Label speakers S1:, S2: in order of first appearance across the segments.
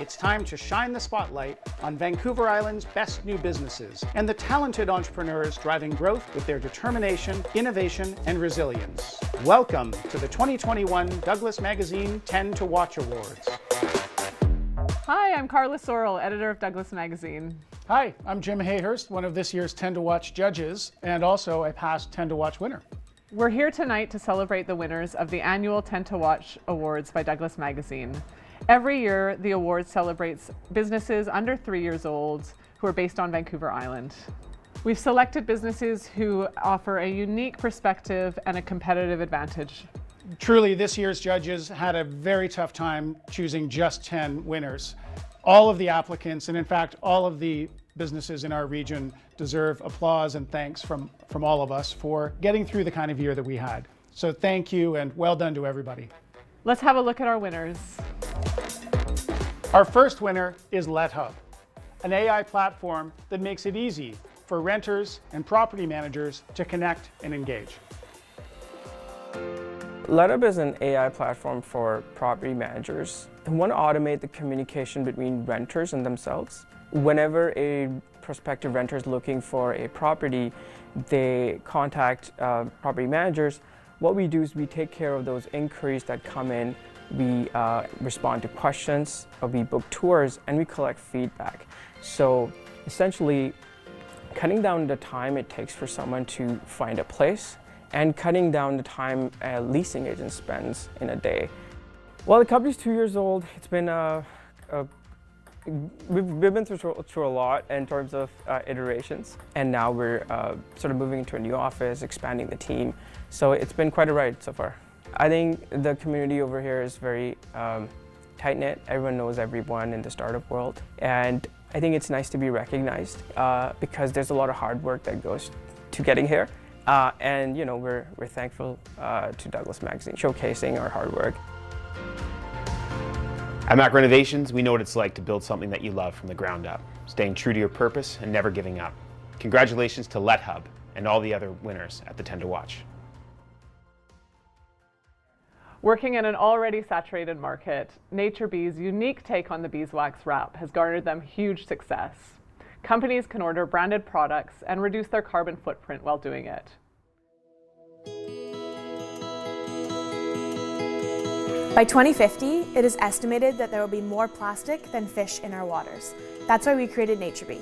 S1: It's time to shine the spotlight on Vancouver Island's best new businesses and the talented entrepreneurs driving growth with their determination, innovation, and resilience. Welcome to the 2021 Douglas Magazine 10 to Watch Awards.
S2: Hi, I'm Carla Sorrell, editor of Douglas Magazine.
S1: Hi, I'm Jim Hayhurst, one of this year's 10 to Watch judges, and also a past 10 to Watch winner.
S2: We're here tonight to celebrate the winners of the annual 10 to Watch Awards by Douglas Magazine. Every year, the award celebrates businesses under 3 years old who are based on Vancouver Island. We've selected businesses who offer a unique perspective and a competitive advantage.
S1: Truly, this year's judges had a very tough time choosing just 10 winners. All of the applicants, and in fact, all of the businesses in our region deserve applause and thanks from all of us for getting through the kind of year that we had. So thank you and well done to everybody.
S2: Let's have a look at our winners.
S1: Our first winner is LetHub, an AI platform that makes it easy for renters and property managers to connect and engage.
S3: LetHub is an AI platform for property managers who want to automate the communication between renters and themselves. Whenever a prospective renter is looking for a property, they contact property managers. What we do is we take care of those inquiries that come in. We respond to questions, we book tours, and we collect feedback. So essentially, cutting down the time it takes for someone to find a place and cutting down the time a leasing agent spends in a day. Well, the company's 2 years old. It's been we've been through a lot in terms of iterations, and now we're sort of moving into a new office, expanding the team. So it's been quite a ride so far. I think the community over here is very tight-knit. Everyone knows everyone in the startup world, and I think it's nice to be recognized because there's a lot of hard work that goes to getting here. And you know, we're thankful to Douglas Magazine showcasing our hard work.
S4: At Mac Renovations, we know what it's like to build something that you love from the ground up, staying true to your purpose and never giving up. Congratulations to LetHub and all the other winners at the 10 to Watch.
S2: Working in an already saturated market, Naturebee's unique take on the beeswax wrap has garnered them huge success. Companies can order branded products and reduce their carbon footprint while doing it.
S5: By 2050, it is estimated that there will be more plastic than fish in our waters. That's why we created Naturebee.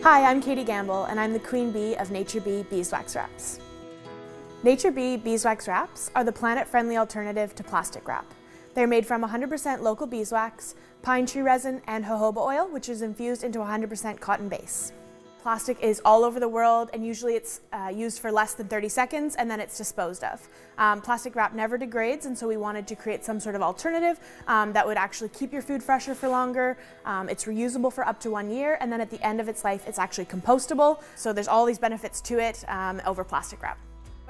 S5: Hi, I'm Katie Gamble, and I'm the queen bee of Naturebee beeswax wraps. Naturebee beeswax wraps are the planet-friendly alternative to plastic wrap. They're made from 100% local beeswax, pine tree resin, and jojoba oil, which is infused into 100% cotton base. Plastic is all over the world, and usually it's used for less than 30 seconds and then it's disposed of. Plastic wrap never degrades, and so we wanted to create some sort of alternative that would actually keep your food fresher for longer. It's reusable for up to 1 year, and then at the end of its life, it's actually compostable. So there's all these benefits to it over plastic wrap.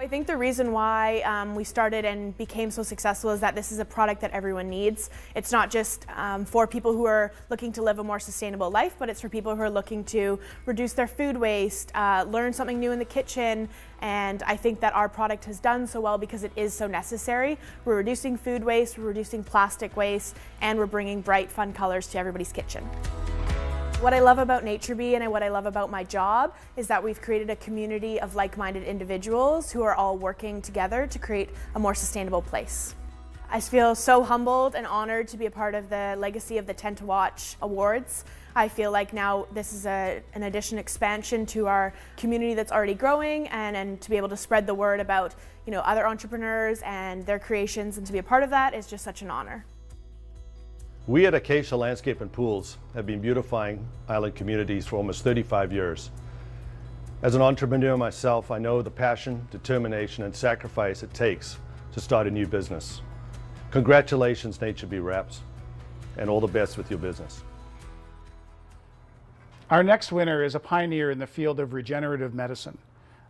S5: I think the reason why we started and became so successful is that this is a product that everyone needs. It's not just for people who are looking to live a more sustainable life, but it's for people who are looking to reduce their food waste, learn something new in the kitchen, and I think that our product has done so well because it is so necessary. We're reducing food waste, we're reducing plastic waste, and we're bringing bright, fun colors to everybody's kitchen. What I love about Naturebee and what I love about my job is that we've created a community of like-minded individuals who are all working together to create a more sustainable place. I feel so humbled and honored to be a part of the legacy of the 10 to Watch Awards. I feel like now this is an expansion to our community that's already growing, and to be able to spread the word about other entrepreneurs and their creations and to be a part of that is just such an honor.
S6: We at Acacia Landscape and Pools have been beautifying island communities for almost 35 years. As an entrepreneur myself, I know the passion, determination, and sacrifice it takes to start a new business. Congratulations, Naturebee Wraps, and all the best with your business.
S1: Our next winner is a pioneer in the field of regenerative medicine.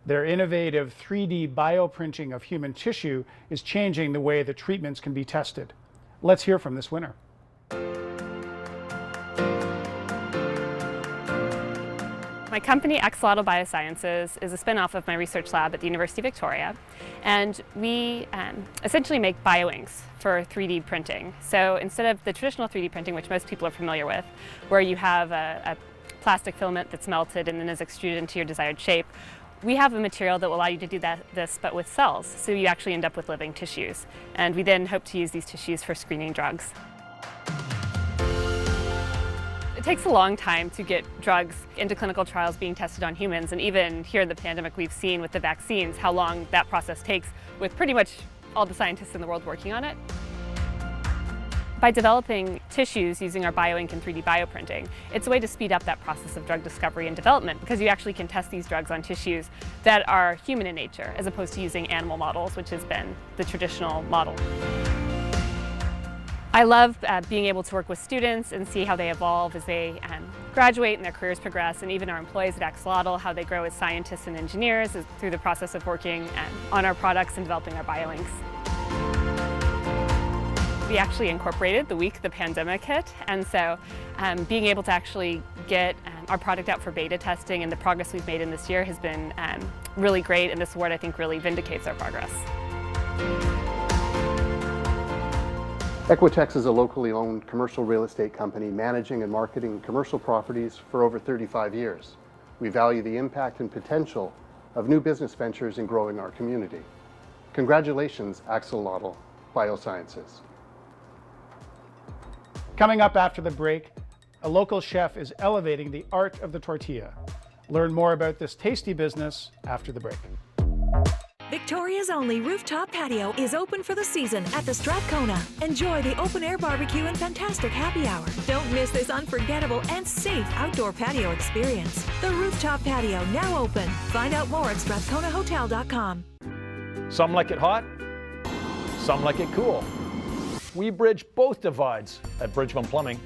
S1: Their innovative 3D bioprinting of human tissue is changing the way that treatments can be tested. Let's hear from this winner.
S5: My
S7: My company, Axolotl Biosciences, is a spin-off of my research lab at the University of Victoria, and we essentially make bioinks for 3D printing. So instead of the traditional 3D printing, which most people are familiar with, where you have a plastic filament that's melted and then is extruded into your desired shape, we have a material that will allow you to do this but with cells, so you actually end up with living tissues. And we then hope to use these tissues for screening drugs. It takes a long time to get drugs into clinical trials being tested on humans, and even here in the pandemic we've seen with the vaccines how long that process takes with pretty much all the scientists in the world working on it. By developing tissues using our bioink and 3D bioprinting, it's a way to speed up that process of drug discovery and development, because you actually can test these drugs on tissues that are human in nature as opposed to using animal models, which has been the traditional model. I love being able to work with students and see how they evolve as they graduate and their careers progress, and even our employees at Axolotl, how they grow as scientists and engineers through the process of working on our products and developing our bioinks. We actually incorporated the week the pandemic hit, and so being able to actually get our product out for beta testing and the progress we've made in this year has been really great, and this award I think really vindicates our progress.
S8: Equitex is a locally owned commercial real estate company managing and marketing commercial properties for over 35 years. We value the impact and potential of new business ventures in growing our community. Congratulations, Axolotl Biosciences.
S1: Coming up after the break, a local chef is elevating the art of the tortilla. Learn more about this tasty business after the break.
S9: Victoria's only rooftop patio is open for the season at the Strathcona. Enjoy the open-air barbecue and fantastic happy hour. Don't miss this unforgettable and safe outdoor patio experience. The rooftop patio now open. Find out more at strathconahotel.com.
S10: Some like it hot, some like it cool. We bridge both divides at Bridgman Plumbing.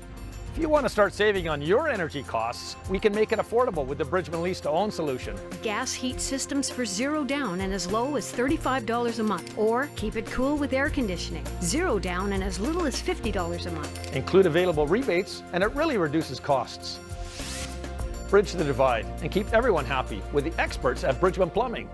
S10: If you want to start saving on your energy costs, we can make it affordable with the Bridgman lease-to-own solution.
S11: Gas heat systems for $0 down and as low as $35 a month. Or keep it cool with air conditioning. $0 down and as little as $50 a month.
S10: Include available rebates, and it really reduces costs. Bridge the divide and keep everyone happy with the experts at Bridgman Plumbing.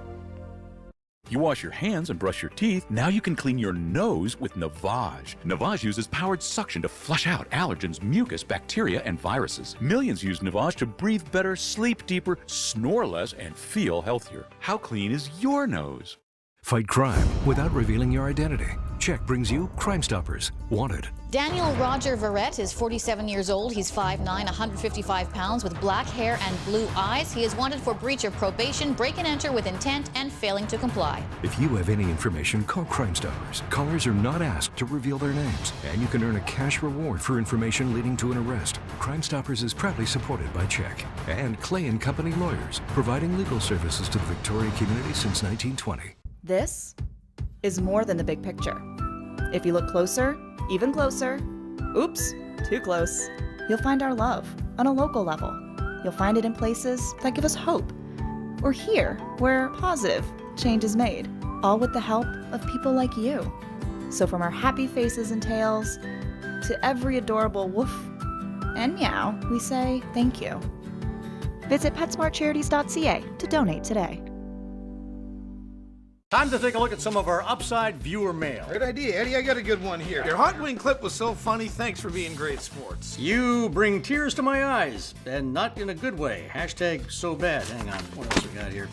S12: You wash your hands and brush your teeth. Now you can clean your nose with Navage. Navage uses powered suction to flush out allergens, mucus, bacteria, and viruses. Millions use Navage to breathe better, sleep deeper, snore less, and feel healthier. How clean is your nose?
S13: Fight crime without revealing your identity. Check brings you Crime Stoppers, Wanted.
S14: Daniel Roger Verrett is 47 years old. He's 5'9", 155 pounds with black hair and blue eyes. He is wanted for breach of probation, break and enter with intent, and failing to comply.
S13: If you have any information, call Crime Stoppers. Callers are not asked to reveal their names, and you can earn a cash reward for information leading to an arrest. Crime Stoppers is proudly supported by Check and Clay & Company Lawyers, providing legal services to the Victoria community since 1920.
S15: This is more than the big picture. If you look closer, even closer, oops, too close, you'll find our love on a local level. You'll find it in places that give us hope, or here where positive change is made, all with the help of people like you. So from our happy faces and tails to every adorable woof and meow, we say thank you. Visit PetSmartCharities.ca to donate today.
S16: Time to take a look at some of our Upside viewer mail.
S17: Good idea, Eddie. I got a good one here. Your hot wing clip was so funny. Thanks for being great sports.
S16: You bring tears to my eyes, and not in a good way. Hashtag so bad. Hang on, what else we got here?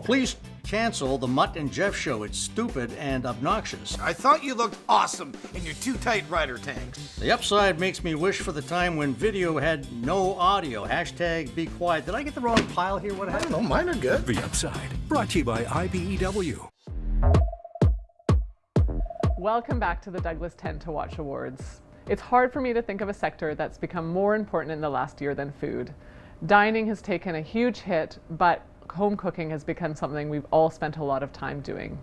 S16: Please cancel the Mutt and Jeff show. It's stupid and obnoxious.
S17: I thought you looked awesome in your too tight rider tanks.
S16: The Upside makes me wish for the time when video had no audio. Hashtag be quiet. Did I get the wrong pile here? What happened?
S17: I don't know, mine are good.
S13: The Upside, brought to you by IBEW.
S2: Welcome back to the Douglas 10 to Watch Awards. It's hard for me to think of a sector that's become more important in the last year than food. Dining has taken a huge hit, but home cooking has become something we've all spent a lot of time doing.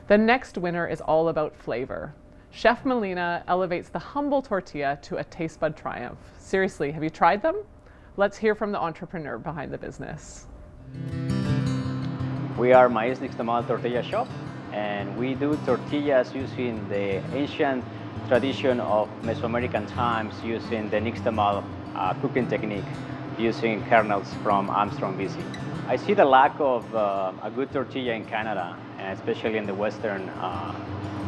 S2: The next winner is all about flavor. Chef Melina elevates the humble tortilla to a taste bud triumph. Seriously, have you tried them? Let's hear from the entrepreneur behind the business.
S18: We are Maíz Nixtamal Tortilla Shop, and we do tortillas using the ancient tradition of Mesoamerican times using the Nixtamal cooking technique. using kernels from Armstrong, BC. I see the lack of a good tortilla in Canada, and especially in the western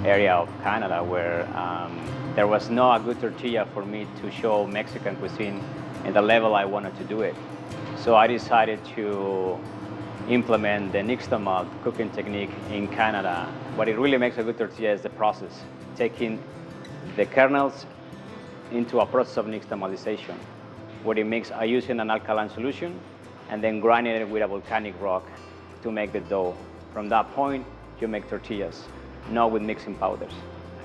S18: area of Canada, where there was no a good tortilla for me to show Mexican cuisine in the level I wanted to do it. So I decided to implement the nixtamal cooking technique in Canada. What it really makes a good tortilla is the process, taking the kernels into a process of nixtamalization, where it makes using an alkaline solution and then grinding it with a volcanic rock to make the dough. From that point, you make tortillas, not with mixing powders.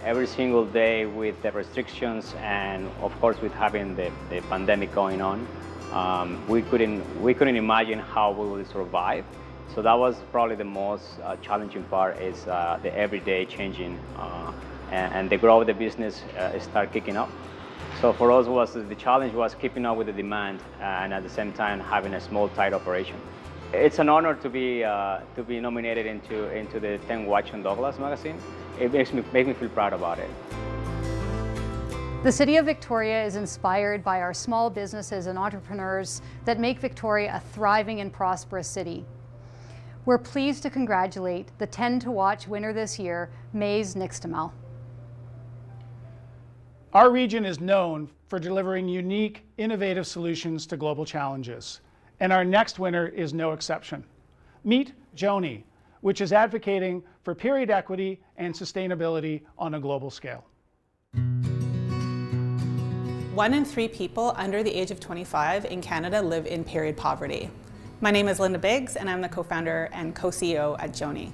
S18: Every single day with the restrictions and of course with having the pandemic going on, we couldn't imagine how we would survive. So that was probably the most challenging part, is the everyday changing and the growth of the business start kicking up. So for us, the challenge was keeping up with the demand and at the same time having a small, tight operation. It's an honor to be nominated into the 10 Watch on Douglas magazine. It makes me feel proud about it.
S11: The City of Victoria is inspired by our small businesses and entrepreneurs that make Victoria a thriving and prosperous city. We're pleased to congratulate the 10 to Watch winner this year, May's Nixtamal.
S1: Our region is known for delivering unique, innovative solutions to global challenges, and our next winner is no exception. Meet Joni, which is advocating for period equity and sustainability on a global scale.
S19: 1 in 3 people under the age of 25 in Canada live in period poverty. My name is Linda Biggs, and I'm the co-founder and co-CEO at Joni.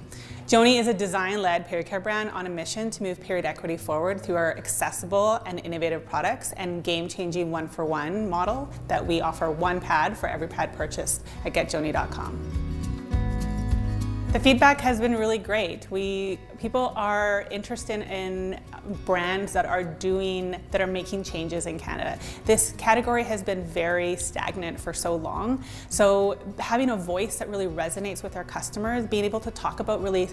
S19: Joni is a design-led period care brand on a mission to move period equity forward through our accessible and innovative products and game-changing one-for-one model that we offer 1 pad for every pad purchased at getjoni.com. The feedback has been really great. People are interested in brands that are making changes in Canada. This category has been very stagnant for so long. So having a voice that really resonates with our customers, being able to talk about really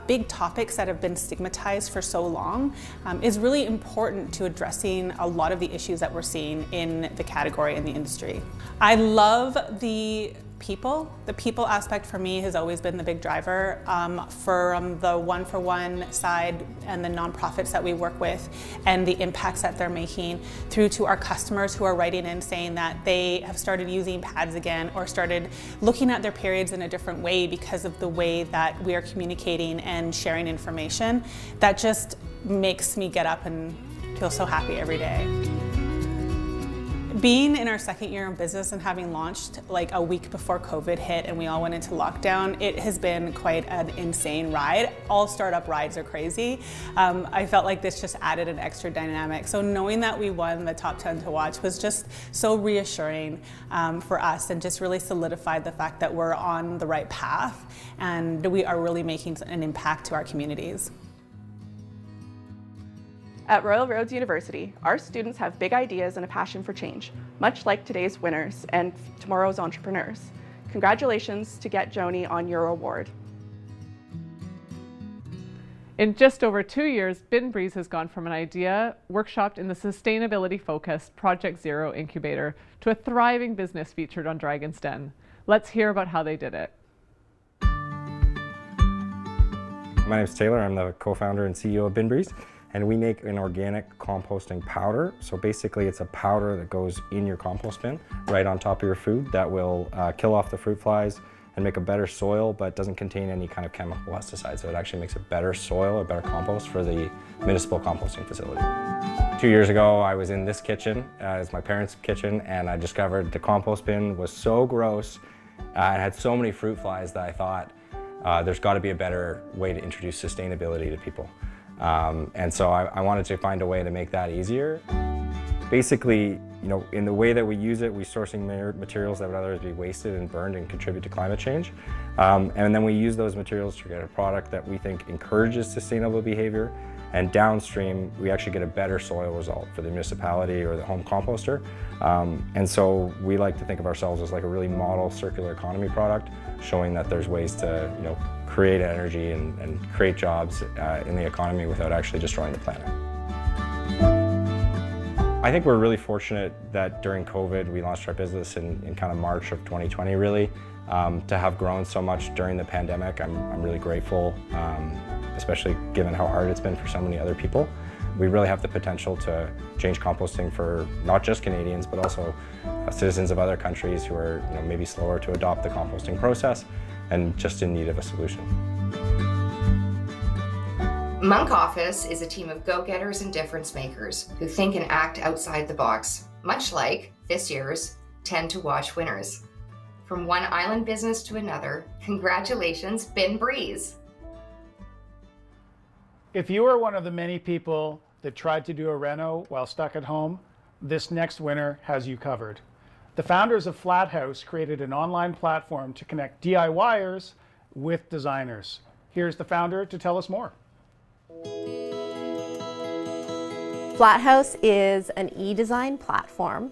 S19: big topics that have been stigmatized for so long is really important to addressing a lot of the issues that we're seeing in the category and the industry. I love the people. The people aspect for me has always been the big driver. From the one-for-one side and the nonprofits that we work with and the impacts that they're making, through to our customers who are writing in saying that they have started using pads again or started looking at their periods in a different way because of the way that we are communicating and sharing information. That just makes me get up and feel so happy every day. Being in our 2nd year in business and having launched like a week before COVID hit and we all went into lockdown, it has been quite an insane ride. All startup rides are crazy. I felt like this just added an extra dynamic. So knowing that we won the top 10 to watch was just so reassuring for us, and just really solidified the fact that we're on the right path and we are really making an impact to our communities.
S20: At Royal Roads University, our students have big ideas and a passion for change, much like today's winners and tomorrow's entrepreneurs. Congratulations to Get Joni on your award.
S2: In just over 2 years, Bin Breeze has gone from an idea workshopped in the sustainability-focused Project Zero incubator to a thriving business featured on Dragon's Den. Let's hear about how they did it.
S21: My name is Taylor. I'm the co-founder and CEO of Bin Breeze. And we make an organic composting powder. So basically it's a powder that goes in your compost bin right on top of your food that will kill off the fruit flies and make a better soil, but doesn't contain any kind of chemical pesticides. So it actually makes a better soil, a better compost for the municipal composting facility. 2 years ago, I was in this kitchen, it's my parents' kitchen, and I discovered the compost bin was so gross and had so many fruit flies that I thought there's got to be a better way to introduce sustainability to people. And so I wanted to find a way to make that easier. Basically, in the way that we use it, we're sourcing materials that would otherwise be wasted and burned and contribute to climate change. And then we use those materials to get a product that we think encourages sustainable behavior. And downstream, we actually get a better soil result for the municipality or the home composter. And so we like to think of ourselves as like a really model circular economy product, showing that there's ways to create energy and create jobs in the economy without actually destroying the planet. I think we're really fortunate that during COVID we launched our business in kind of March of 2020 really. To have grown so much during the pandemic, I'm really grateful, especially given how hard it's been for so many other people. We really have the potential to change composting for not just Canadians, but also citizens of other countries who are maybe slower to adopt the composting process and just in need of a solution.
S3: Monk Office is a team of go-getters and difference makers who think and act outside the box, much like this year's 10 to Watch winners. From one island business to another, congratulations, Bin Breeze.
S1: If you are one of the many people that tried to do a reno while stuck at home, this next winner has you covered. The founders of Flat House created an online platform to connect DIYers with designers. Here's the founder to tell us more.
S22: Flat House is an e-design platform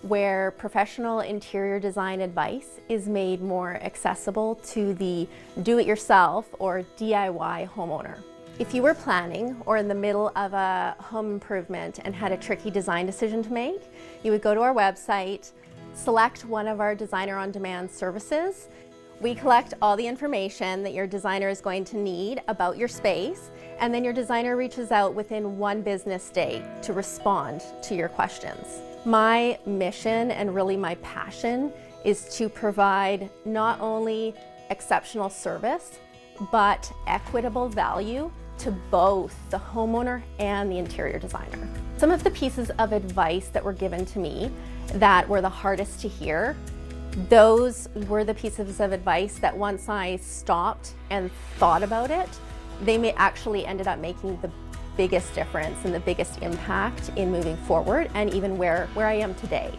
S22: where professional interior design advice is made more accessible to the do-it-yourself or DIY homeowner. If you were planning or in the middle of a home improvement and had a tricky design decision to make, you would go to our website, select one of our designer on-demand services. We collect all the information that your designer is going to need about your space, and then your designer reaches out within 1 business day to respond to your questions. My mission and really my passion is to provide not only exceptional service, but equitable value to both the homeowner and the interior designer. Some of the pieces of advice that were given to me that were the hardest to hear, those were the pieces of advice that once I stopped and thought about it, they may actually ended up making the biggest difference and the biggest impact in moving forward and even where I am today.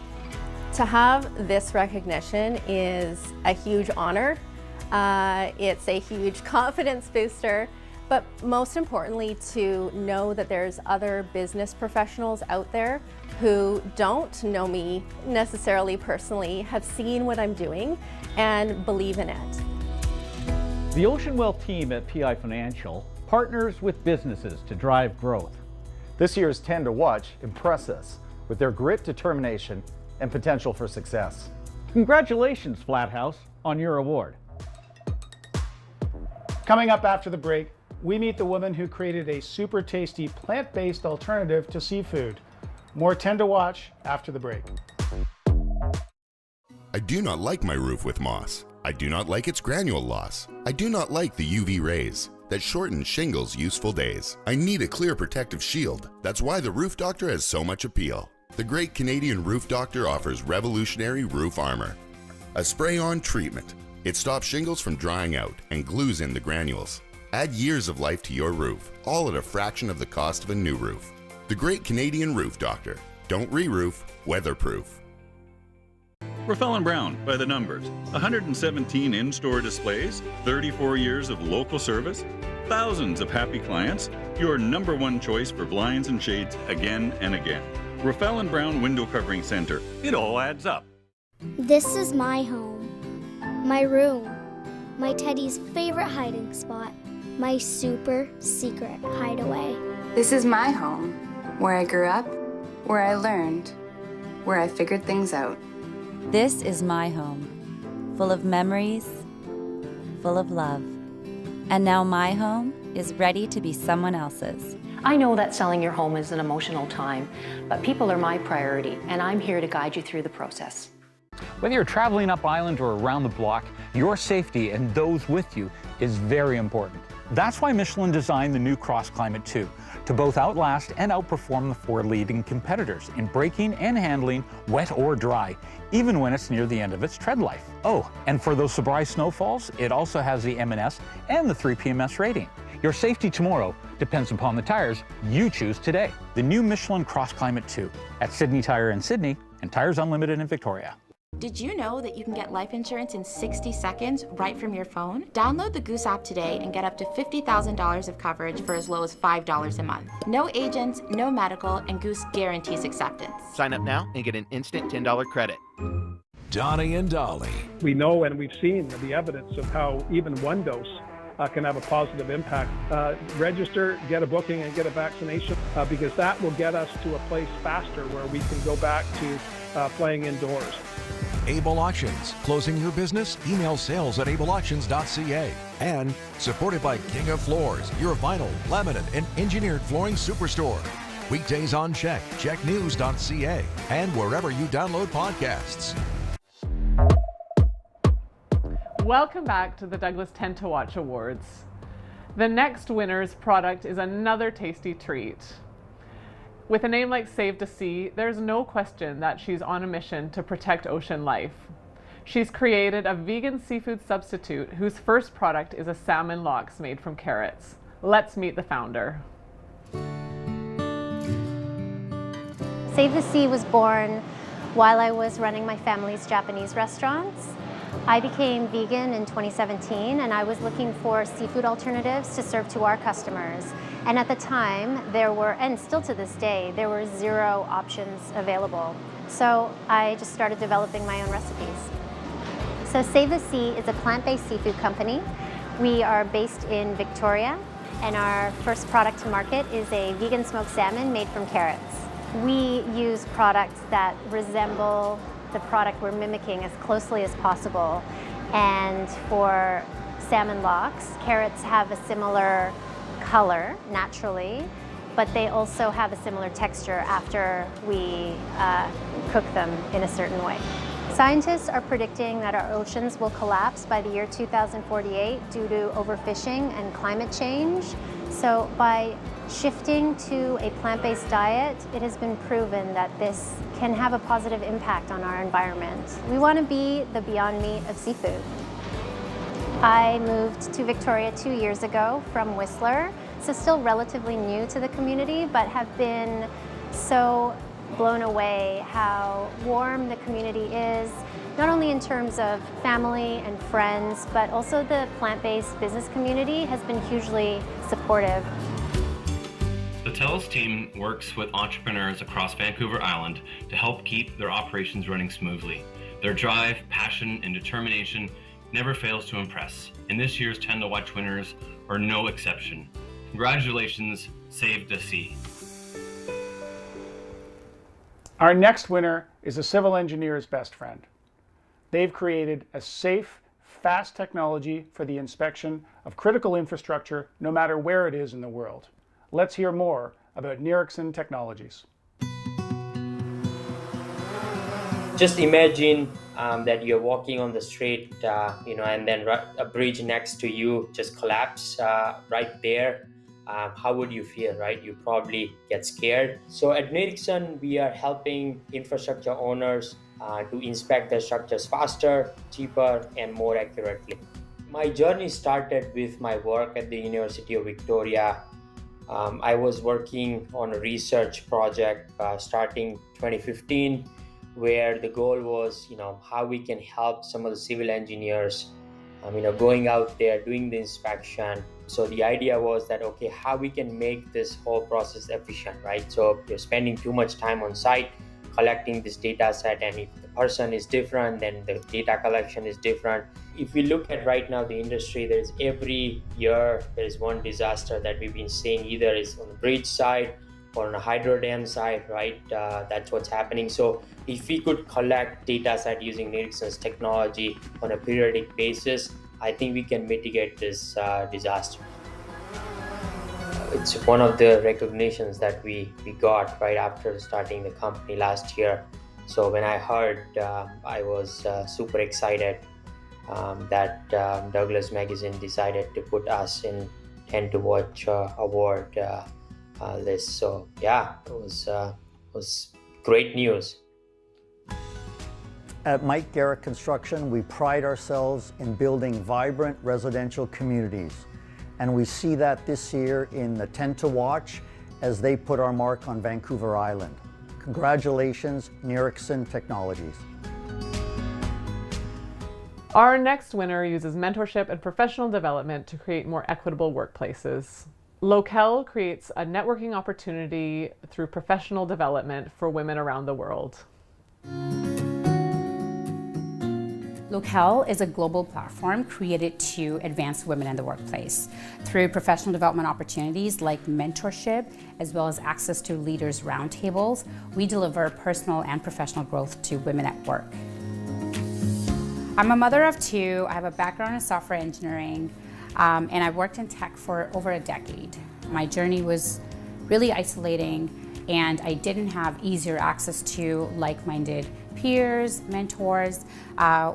S22: To have this recognition is a huge honor. It's a huge confidence booster, but most importantly to know that there's other business professionals out there who don't know me necessarily personally, have seen what I'm doing and believe in it.
S23: The Ocean Wealth team at PI Financial partners with businesses to drive growth.
S24: This year's 10 to Watch impress us with their grit, determination, and potential for success.
S23: Congratulations, Flat House, on your award.
S1: Coming up after the break, we meet the woman who created a super tasty plant-based alternative to seafood. More 10 to Watch after the break.
S25: I do not like my roof with moss. I do not like its granule loss. I do not like the UV rays that shorten shingles' useful days. I need a clear protective shield. That's why the Roof Doctor has so much appeal. The great Canadian Roof Doctor offers revolutionary roof armor. A spray-on treatment. It stops shingles from drying out and glues in the granules. Add years of life to your roof, all at a fraction of the cost of a new roof. The great Canadian Roof Doctor. Don't re-roof, weatherproof.
S12: Raffel & Brown, by the numbers. 117 in-store displays, 34 years of local service, thousands of happy clients, your #1 choice for blinds and shades again and again. Raffel & Brown Window Covering Center. It all adds up.
S26: This is my home, my room, my Teddy's favorite hiding spot, my super secret hideaway.
S27: This is my home, where I grew up, where I learned, where I figured things out.
S28: This is my home, full of memories, full of love. And now my home is ready to be someone else's.
S29: I know that selling your home is an emotional time, but people are my priority, and I'm here to guide you through the process.
S30: Whether you're traveling up island or around the block, your safety and those with you is very important. That's why Michelin designed the new Cross Climate 2 to both outlast and outperform the 4 leading competitors in braking and handling, wet or dry, even when it's near the end of its tread life. Oh, and for those surprise snowfalls, it also has the M&S and the 3 PMS rating. Your safety tomorrow depends upon the tires you choose today. The new Michelin Cross Climate 2 at Sydney Tire in Sydney and Tires Unlimited in Victoria.
S31: Did you know that you can get life insurance in 60 seconds right from your phone? Download the Goose app today and get up to $50,000 of coverage for as low as $5 a month. No agents, no medical, and Goose guarantees acceptance.
S32: Sign up now and get an instant $10 credit.
S13: Donnie and Dolly.
S33: We know and we've seen the evidence of how even one dose
S4: can have a positive impact. Register, get a booking, and get a vaccination because that will get us to a place faster where we can go back to playing indoors.
S13: Able Auctions. Closing your business? Email sales@ableauctions.ca. And supported by King of Floors, your vinyl, laminate, and engineered flooring superstore. Weekdays on Check, checknews.ca, and wherever you download podcasts.
S2: Welcome back to the Douglas 10 to Watch Awards. The next winner's product is another tasty treat. With a name like Save the Sea, there's no question that she's on a mission to protect ocean life. She's created a vegan seafood substitute whose first product is a salmon lox made from carrots. Let's meet the founder.
S5: Save the Sea was born while I was running my family's Japanese restaurants. I became vegan in 2017 and I was looking for seafood alternatives to serve to our customers. And at the time, there were, and still to this day, there were 0 options available. So I just started developing my own recipes. So Save the Sea is a plant-based seafood company. We are based in Victoria, and our first product to market is a vegan smoked salmon made from carrots. We use products that resemble the product we're mimicking as closely as possible. And for salmon lox, carrots have a similar color naturally, but they also have a similar texture after we cook them in a certain way. Scientists are predicting that our oceans will collapse by the year 2048 due to overfishing and climate change. So by shifting to a plant-based diet, it has been proven that this can have a positive impact on our environment. We want to be the Beyond Meat of seafood. I moved to Victoria 2 years ago from Whistler, so still relatively new to the community, but have been so blown away how warm the community is, not only in terms of family and friends, but also the plant-based business community has been hugely supportive.
S6: The TELUS team works with entrepreneurs across Vancouver Island to help keep their operations running smoothly. Their drive, passion, and determination never fails to impress, and this year's 10 to Watch winners are no exception. Congratulations, Save the Sea.
S1: Our next winner is a civil engineer's best friend. They've created a safe, fast technology for the inspection of critical infrastructure, no matter where it is in the world. Let's hear more about Nixon Technologies.
S7: Just imagine that you're walking on the street, and then a bridge next to you just collapse right there. How would you feel, right? You probably get scared. So at Nixon, we are helping infrastructure owners to inspect their structures faster, cheaper, and more accurately. My journey started with my work at the University of Victoria. I was working on a research project starting 2015, where the goal was, how we can help some of the civil engineers, going out there, doing the inspection. So the idea was that, okay, how we can make this whole process efficient, right? So you're spending too much time on site collecting this data set, and if the person is different, then the data collection is different. If we look at right now the industry, there's every year there's one disaster that we've been seeing, either is on the bridge side or on a hydro dam side, right? That's what's happening. So if we could collect data set using Nixon's technology on a periodic basis, I think we can mitigate this disaster. It's one of the recognitions that we got right after starting the company last year. So when I heard, I was super excited that Douglas Magazine decided to put us in 10 to Watch award list. So yeah, it was great news.
S8: At Mike Garrett Construction, we pride ourselves in building vibrant residential communities. And we see that this year in the 10 to Watch as they put our mark on Vancouver Island. Congratulations, Nixon Technologies.
S2: Our next winner uses mentorship and professional development to create more equitable workplaces. Locale creates a networking opportunity through professional development for women around the world.
S3: Locale is a global platform created to advance women in the workplace through professional development opportunities like mentorship, as well as access to leaders' roundtables. We deliver personal and professional growth to women at work. I'm a mother of two. I have a background in software engineering, and I've worked in tech for over a decade. My journey was really isolating, and I didn't have easier access to like-minded peers, mentors,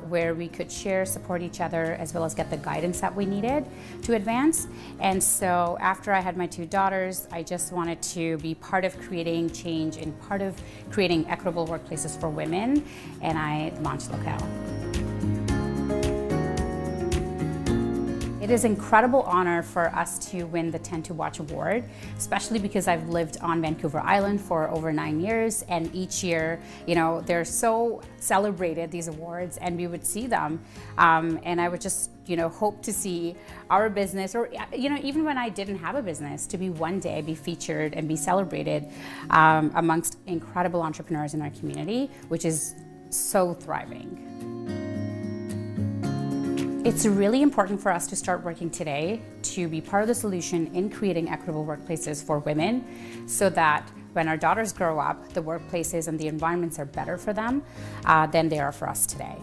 S3: where we could share, support each other, as well as get the guidance that we needed to advance. And so after I had my two daughters, I just wanted to be part of creating change and part of creating equitable workplaces for women, and I launched Locale. It is an incredible honor for us to win the 10 to Watch award, especially because I've lived on Vancouver Island for over 9 years, and each year, you know, they're so celebrated, these awards, and we would see them. And I would just, you know, hope to see our business, or, you know, even when I didn't have a business, to be one day be featured and be celebrated amongst incredible entrepreneurs in our community, which is so thriving. It's really important for us to start working today to be part of the solution in creating equitable workplaces for women, so that when our daughters grow up, the workplaces and the environments are better for them than they are for us today.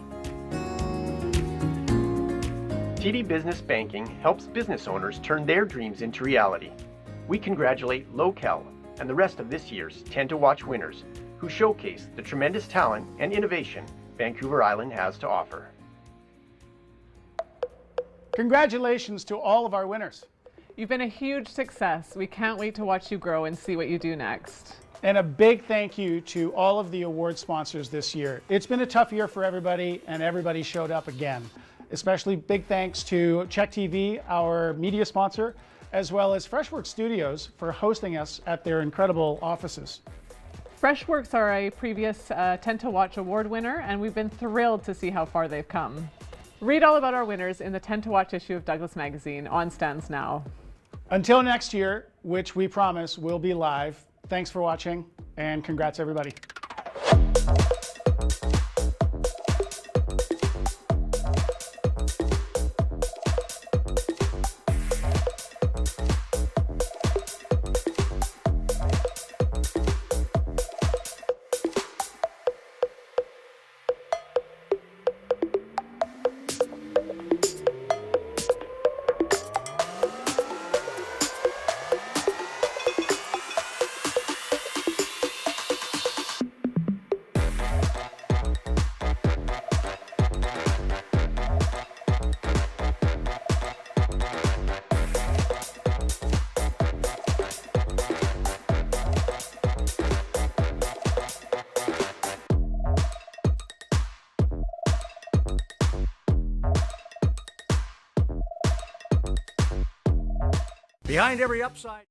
S9: TD Business Banking helps business owners turn their dreams into reality. We congratulate Locale and the rest of this year's 10 to Watch winners, who showcase the tremendous talent and innovation Vancouver Island has to offer.
S1: Congratulations to all of our winners.
S2: You've been a huge success. We can't wait to watch you grow and see what you do next.
S1: And a big thank you to all of the award sponsors this year. It's been a tough year for everybody, and everybody showed up again. Especially big thanks to Check TV, our media sponsor, as well as Freshworks Studios for hosting us at their incredible offices.
S2: Freshworks are a previous 10 to Watch award winner, and we've been thrilled to see how far they've come. Read all about our winners in the 10 to Watch issue of Douglas Magazine, on stands now.
S1: Until next year, which we promise will be live, thanks for watching, and congrats everybody.
S10: Behind every upside